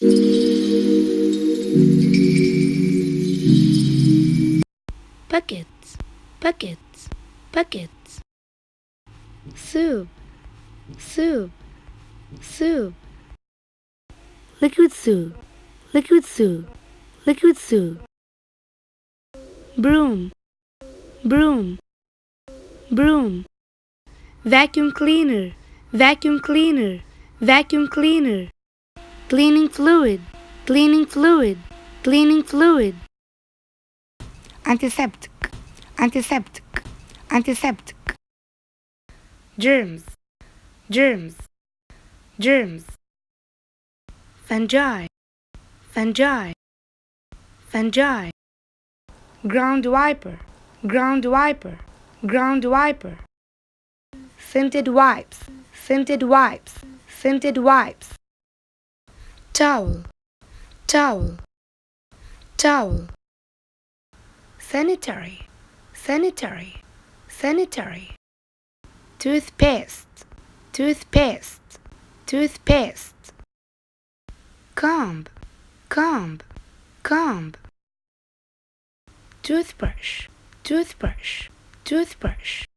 Buckets, buckets, buckets. Soup, soup, soup. Liquid soup, liquid soup, liquid soup. Broom, broom, broom. Vacuum cleaner, vacuum cleaner, vacuum cleaner. Cleaning fluid, cleaning fluid, cleaning fluid. Antiseptic, antiseptic, antiseptic. Germs, germs, germs. Fungi, fungi, fungi. Ground wiper, ground wiper, ground wiper. Scented wipes, scented wipes, scented wipes. Towel, towel, towel. Sanitary, sanitary, sanitary. Toothpaste, toothpaste, toothpaste. Comb, comb, comb. Toothbrush, toothbrush, toothbrush.